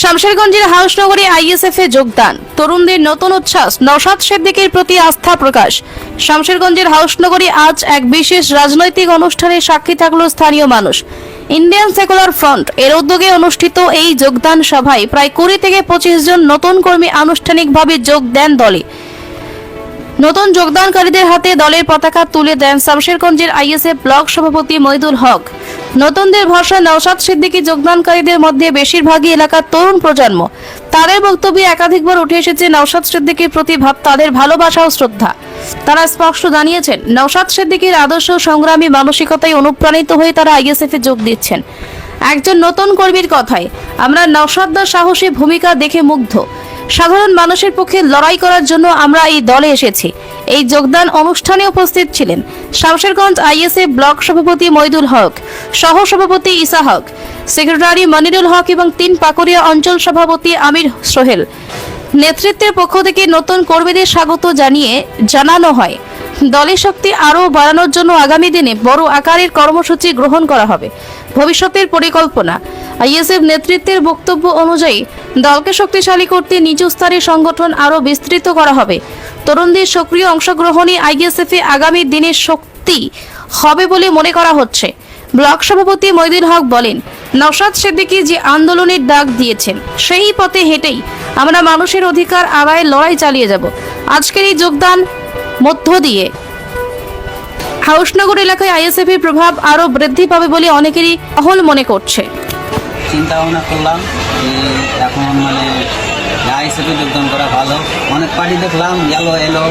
শামশেরগঞ্জের হাউসনগরে ISF এ যোগদান, তরুণদের নতুন উচ্ছ্বাস, নওশাদ সিদ্দিকীর প্রতি আস্থা প্রকাশ। শামশেরগঞ্জের হাউসনগরে আজ এক বিশেষ রাজনৈতিক অনুষ্ঠানের সাক্ষী থাকল স্থানীয় মানুষ। ইন্ডিয়ান সেকুলার ফ্রন্ট এর উদ্যোগে অনুষ্ঠিত এই যোগদান সভায় প্রায় 20 থেকে 25 জন নতুন কর্মী আনুষ্ঠানিকভাবে যোগ দেন দলে। নতুন যোগদানকারীদের হাতে দলের পতাকা তুলে দেন শামশেরগঞ্জের আইএসএফ ব্লক সভাপতি মইদুল হক। নতুনদের ভাষায় নওশাদ সিদ্দিকী যোগদানকারীদের মধ্যে বেশিরভাগই এলাকার তরুণ প্রজন্ম। তাদের বক্তব্যে একাধিকবার উঠে এসেছে নওশাদ সিদ্দিকীর প্রতি তাদের ভালোবাসা ও শ্রদ্ধা। তারা স্পষ্ট জানিয়েছেন, নওশাদ সিদ্দিকীর আদর্শ সংগ্রামী মানসিকতায় অনুপ্রাণিত হয়ে তারা আইএসএফ এ যোগ দিচ্ছেন। একজন নতুন কর্মীর কথায়, আমরা নওশাদদার সাহসী ভূমিকা দেখে মুগ্ধ। সাধারণ মানুষের পক্ষে লড়াই করার জন্য আমরা এই দলে এসেছি। এই যোগদান অনুষ্ঠানে উপস্থিত ছিলেন শামশেরগঞ্জ আইএসএফ ব্লক সভাপতি মইদুল হক, সহ সভাপতি ইসা হক, সেক্রেটারি মনিরুল হক এবং 3 পাকুড়িয়া অঞ্চল সভাপতি আমির সোহেল। নেতৃত্বের পক্ষ থেকে নতুন কর্মীদের স্বাগত জানিয়ে জানানো হয়, দলের শক্তি আরও বাড়ানোর জন্য আগামী দিনে বড় আকারের কর্মসূচি গ্রহণ করা হবে। ভবিষ্যতের পরিকল্পনা, আইএসএফ নেতৃত্বের বক্তব্য অনুযায়ী দলকে শক্তিশালী করতে নিজ স্তরের সংগঠন আরও বিস্তৃত করা হবে। তরুণদের সক্রিয় অংশগ্রহণই আইএসএফ এ আগামী দিনের শক্তি হবে বলে মনে করা হচ্ছে। ব্লক সভাপতি মইদুল হক বলেন, নওশাদ সিদ্দিকী যে আন্দোলনের ডাক দিয়েছেন, সেই পথে হেঁটেই আমরা মানুষের অধিকার আদায়ের লড়াই চালিয়ে যাব। আজকের এই যোগদান মধ্য দিয়ে হাউসনগর এলাকায় আইএসএফ এর প্রভাব আরো বৃদ্ধি পাবে বলে অনেকেরই অহল মনে করছে। চিন্তা ভাবনা করলাম এখন আইএসএফে যোগদান করা ভালো। অনেক পার্টি দেখলাম এলো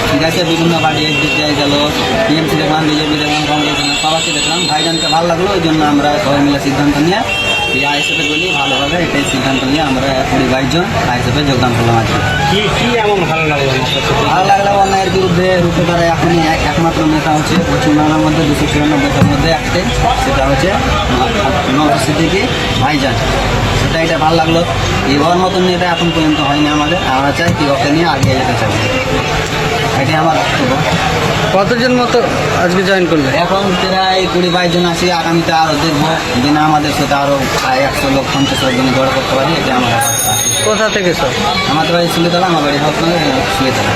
ঠিক আছে, বিভিন্ন পার্টি এসডিপিআই গেল, টিএমসি দেখলাম, বিজেপি দেখলাম, কংগ্রেস দেখলাম, সবাইকে দেখলাম। ভাইজানকে ভালো লাগলো, ওই জন্য আমরা সবাই মিলে সিদ্ধান্ত নিয়ে এই আইএসএফে গেলি ভালো হবে, এটাই সিদ্ধান্ত নিয়ে আমরা 20-22 জন আইএসএফে যোগদান করলাম। আজকে কি এমন ভালো লাগলো? ভালো লাগলো অন্যায়ের বিরুদ্ধে রুখে দাঁড়ায় এখনই একমাত্র নেতা হচ্ছে পশ্চিমবাংলার মধ্যে 294টার মধ্যে একটাই, সেটা হচ্ছে নওশাদ সিদ্দিকী ভাইজান। এটা ভালো লাগলো। এবার মতন নেতা এখন পর্যন্ত হয়নি আমাদের, আমরা চাই কি ওকে নিয়ে আগিয়ে যেতে চাই, এটাই আমার বক্তব্য। কতজন মতো আজকে জয়েন করলে? এখন প্রায় 20-22 জন আছি, আগামীতে আরও দেখবো দিনে আমাদের সাথে আরও 100 লোক 50 জন জড়ো করতে পারি, এটা আমার কোথা থেকে সব? আমাদের বাড়ি সুলেতলা, আমার বাড়ি হাউসনগর সুলেতলা।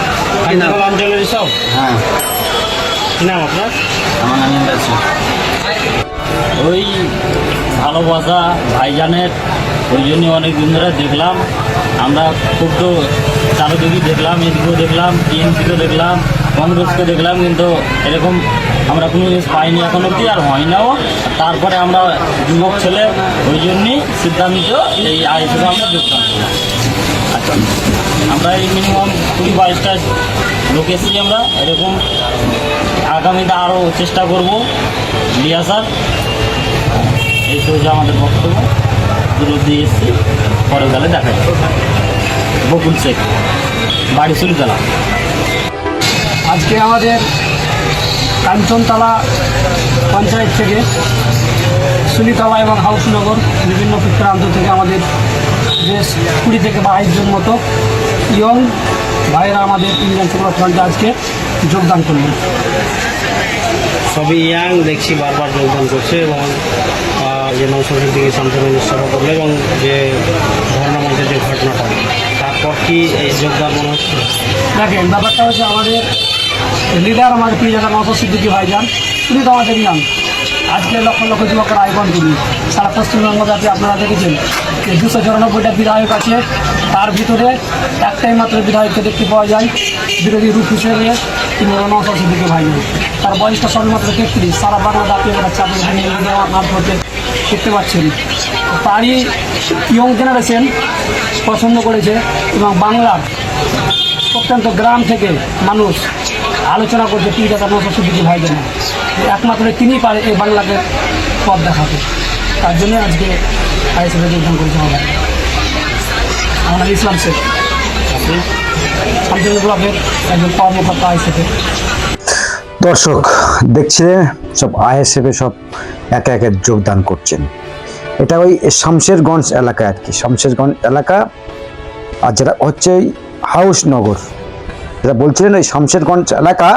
অঞ্চলের সব? হ্যাঁ। কি নাম আপনার? আমার নাম ইমরান সিং। ওই ভালোবাসা ভাইজানের, ওই জন্যই অনেক দিন ধরে দেখলাম। আমরা খুব তো চারোদিকে দেখলাম, এদিকেও দেখলাম, টিএমসিকেও দেখলাম, কংগ্রেসকে দেখলাম, কিন্তু এরকম আমরা কোনো জিনিস পাইনি এখন অবধি, আর হয় নাও। তারপরে আমরা যুবক ছেলে, ওই জন্যই সিদ্ধান্ত এই আইএসএফে আমরা যোগদান করলাম। আচ্ছা, আমরা এই মিনিমাম 20-22টা লোক এসেছি আমরা। এরকম আগামীতে আরও চেষ্টা করব নিয়ে আসার। এই তো হচ্ছে আমাদের বক্তব্য। দূর দিয়ে এসেছি, পরে গেলে দেখা যাবে। বকুল শেখ, বাড়ি সুলিতলা। আজকে আমাদের কাঞ্চনতলা পঞ্চায়েত থেকে সুলিতলা এবং হাউসনগর বিভিন্ন প্রান্ত থেকে আমাদের বেশ 20 থেকে 22 জন মতো ইয়ং ভাইয়েরা আমাদের ইন্ডিয়ান সেকুলার ফ্রন্টে আজকে যোগদান করলেন। সবই ইয়াং দেখছি, বারবার যোগদান করছে এবং যে নওশাদ সিদ্দিকী শামশেরগঞ্জ সভা করলো এবং যে ধর্ণা মঞ্চের যে ঘটনাটা, তারপর কি এই যোগদান মনে হচ্ছে? দেখেন, ব্যাপারটা হচ্ছে আমাদের লিডার, আমাদের প্রিয় যারা নওশাদ সিদ্দিকী ভাইজান, তিনি তো আমাদের ইয়াং। আজকে লক্ষ লক্ষ যুবকের আইকন তিনি। সারা পশ্চিমবঙ্গ ব্যাপী আপনারা দেখেছেন যে 294টা বিধায়ক আছে, তার ভিতরে একটাই মাত্র বিধায়ককে দেখতে পাওয়া যায় বিরোধী রূপ হিসেবে, তিনি নওশাদ সিদ্দিকী ভাইজান। তার বয়সটা সবেমাত্র 33। সারা বাংলা জাতীয় চাপের মারফতে দেখতে পাচ্ছেন। তারই ইয়ং জেনারেশন পছন্দ করেছে এবং বাংলার অত্যন্ত গ্রাম থেকে মানুষ আলোচনা করছে পীরজাদা নওশাদ সিদ্দিকী ভাইজান। একমাত্র তিনি পারে এই বাংলাকে পথ দেখাতে। তার জন্য আজকে আইএসএফে যোগদান করেছে আমার ইসলাম শেখ, শামশেরগঞ্জ ব্লকের একজন কর্মকর্তা আইএসএফে। দর্শক দেখছিলেন, সব আইএসএফে সব একে একে যোগদান করছেন। এটা ওই শামশেরগঞ্জ এলাকা আর কি, শামশেরগঞ্জ এলাকা। আর যেটা হচ্ছে হাউসনগর, যেটা বলছিলেন ওই শামশেরগঞ্জ এলাকা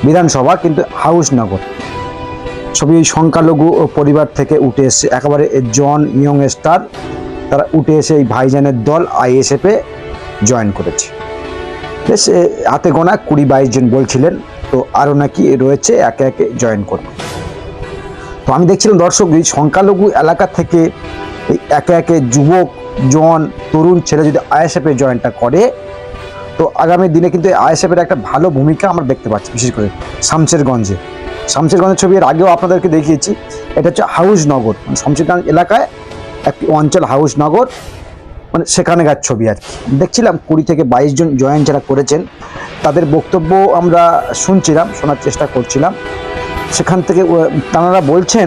বিধানসভা, কিন্তু হাউসনগর সবই সংখ্যালঘু পরিবার থেকে উঠে এসছে, একেবারে জন ইয়ং স্টার তারা উঠে এসে এই ভাইজানের দল আইএসএফে জয়েন করেছে। বেশ হাতে গোনা 20-22 জন বলছিলেন, তো আরও নাকি রয়েছে একে একে জয়েন করবে। তো আমি দেখছিলাম দর্শক, এই সংখ্যালঘু এলাকা থেকে এই একে একে যুবক, জওয়ান, তরুণ ছেলে যদি আইএসএফে জয়েনটা করে, তো আগামী দিনে কিন্তু আইএসএফের একটা ভালো ভূমিকা আমরা দেখতে পাচ্ছি। বিশেষ করে শামশেরগঞ্জের ছবি এর আগেও আপনাদেরকে দেখিয়েছি। এটা হচ্ছে হাউসনগর, মানে শামশেরগঞ্জ এলাকায় একটি অঞ্চল হাউসনগর, মানে সেখানকার ছবি আর কি। দেখছিলাম 20 থেকে 22 জন জয়েন যারা করেছেন তাদের বক্তব্য আমরা শোনার চেষ্টা করছিলাম। সেখান থেকে তারা বলছেন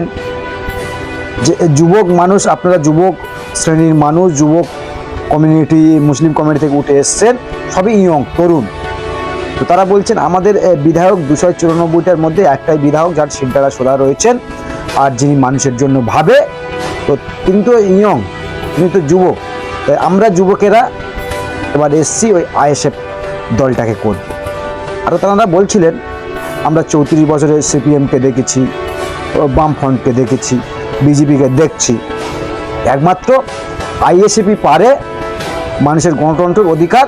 যে যুবক মানুষ, আপনারা যুবক শ্রেণীর মানুষ, যুবক কমিউনিটি, মুসলিম কমিউনিটি থেকে উঠে এসছেন, সবই ইয়ং, তরুণ। তো তারা বলছেন আমাদের বিধায়ক 294টার মধ্যে একটাই বিধায়ক যার সিদ্ধারা সোলা রয়েছেন, আর যিনি মানুষের জন্য ভাবে, তো তিনি তো ইয়ং, তিনি তো যুবক। তাই আমরা যুবকেরা এবার এসছি ওই আইএসএফ দলটাকে করব। আরও তারা বলছিলেন আমরা 34 বছরের সিপিএমকে দেখেছি, বামফ্রন্টকে দেখেছি, বিজেপিকে দেখছি, একমাত্র আইএসএফই পারে মানুষের গণতন্ত্রের অধিকার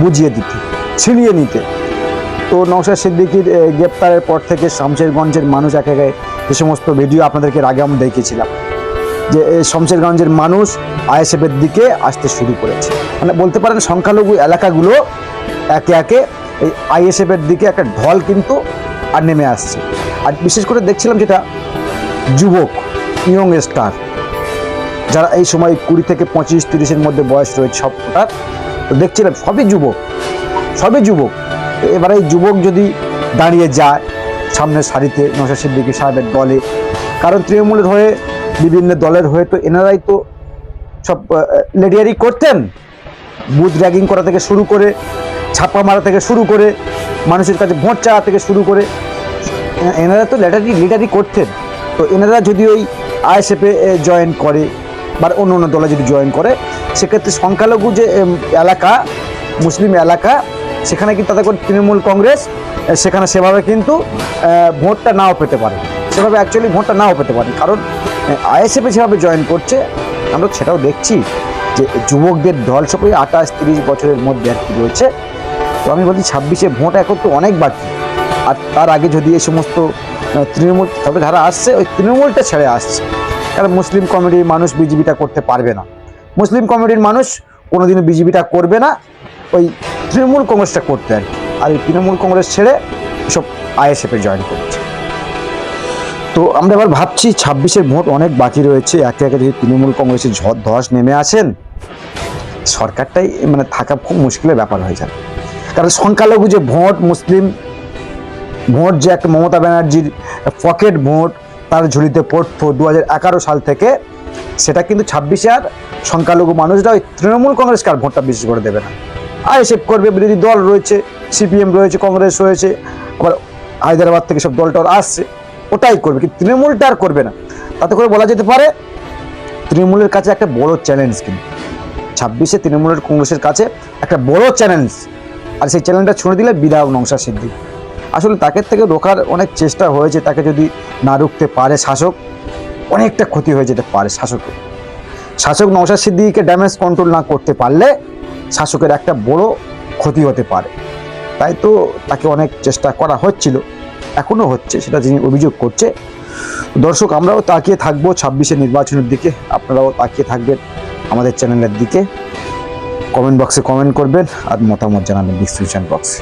বুঝিয়ে দিতে, ছিনিয়ে নিতে। তো নওশাদ সিদ্দিকীর গ্রেপ্তারের পর থেকে শামশেরগঞ্জের মানুষ একে একে যে সমস্ত ভিডিও আপনাদেরকে আগে আমরা দেখিয়েছিলাম, যে শামশেরগঞ্জের মানুষ আইএসএফের দিকে আসতে শুরু করেছে। মানে বলতে পারেন সংখ্যালঘু এলাকাগুলো একে একে এই আইএসএফের দিকে একটা ঢল কিন্তু আর নেমে আসছে। আর বিশেষ করে দেখছিলাম যেটা যুবক, ইয়ং স্টার, যারা এই সময় 20 থেকে 25-30-এর মধ্যে বয়স রয়েছে সবটার, তো দেখছিলাম সবই যুবক। এবারে এই যুবক যদি দাঁড়িয়ে যায় সামনের সারিতে নওশাদ সিদ্দিকী সাহেবের দলে, কারণ তৃণমূলের হয়ে, বিভিন্ন দলের হয়ে তো এনারাই তো সব লিডারি করতেন, বুথ র্যাগিং করা থেকে শুরু করে, ছাপ্পা মারা থেকে শুরু করে, মানুষের কাছে ভোট চাওয়া থেকে শুরু করে এনারা তো লিডারি করতেন। তো এনারা যদি ওই আইএসএফে জয়েন করে বা অন্য দলে যদি জয়েন করে, সেক্ষেত্রে সংখ্যালঘু যে এলাকা, মুসলিম এলাকা, সেখানে কিন্তু তাদের তৃণমূল কংগ্রেস সেখানে সেভাবে কিন্তু ভোটটা নাও পেতে পারে, ভোটটা নাও পেতে পারে। কারণ আইএসএফে যেভাবে জয়েন করছে আমরা সেটাও দেখছি যে যুবকদের দল সবই 28-30 বছরের মধ্যে আর কি রয়েছে। তো আমি বলছি 26-এ ভোট এখন তো অনেক বাকি, আর তার আগে যদি এই সমস্ত তৃণমূল, তবে যারা আসছে ওই তৃণমূলটা ছেড়ে আসছে, কারণ মুসলিম কমিউনিটির মানুষ বিজেপিটা করতে পারবে না, মুসলিম কমিউনিটির মানুষ কোনোদিনও বিজেপিটা করবে না, ওই তৃণমূল কংগ্রেসটা করতে আর কি। আর এই তৃণমূল কংগ্রেস ছেড়ে সব আইএসএফে জয়েন করছে। তো আমরা এবার ভাবছি 26-এর ভোট অনেক বাকি রয়েছে, একে একে যদি তৃণমূল কংগ্রেসের ধস নেমে আসেন, সরকারটাই মানে থাকা খুব মুশকিলের ব্যাপার হয়ে যাবে। কারণ সংখ্যালঘু যে ভোট, মুসলিম ভোট যে একটা মমতা ব্যানার্জির পকেট ভোট তার ঝুলিতে পড়তো 2011 সাল থেকে, সেটা কিন্তু 26-এ আর সংখ্যালঘু মানুষরা ওই তৃণমূল কংগ্রেসকে আর ভোটটা বিশেষ করে দেবে না, আইএসএফ করবে। বিরোধী দল রয়েছে, সিপিএম রয়েছে, কংগ্রেস রয়েছে, আবার হায়দ্রাবাদ থেকে সব দলটল আসছে, ওটাই করবে, কিন্তু তৃণমূলটা আর করবে না। তাতে করে বলা যেতে পারে তৃণমূলের কাছে একটা বড় চ্যালেঞ্জ, কিন্তু 26-এ তৃণমূলের কংগ্রেসের কাছে একটা বড় চ্যালেঞ্জ। আর সেই চ্যালেঞ্জটা ছুঁড়ে দিলে বিধায়ক নওশাদ সিদ্দিকী। আসলে তাকে থেকে রোখার অনেক চেষ্টা হয়েছে, তাকে যদি না রুখতে পারে শাসক, অনেকটা ক্ষতি হয়ে যেতে পারে শাসক নওশাদ সিদ্দিকীকে ড্যামেজ কন্ট্রোল না করতে পারলে শাসকের একটা বড় ক্ষতি হতে পারে। তাই তো তাকে অনেক চেষ্টা করা হচ্ছিল, এখনও হচ্ছে, সেটা যিনি অভিযোগ করছে। দর্শক, আমরাও তাকিয়ে থাকবো 26-এর নির্বাচনের দিকে, আপনারাও তাকিয়ে থাকবেন আমাদের চ্যানেলের দিকে। কমেন্ট বক্সে কমেন্ট করবেন আর মতামত জানাবেন ডিসক্রিপশন বক্সে।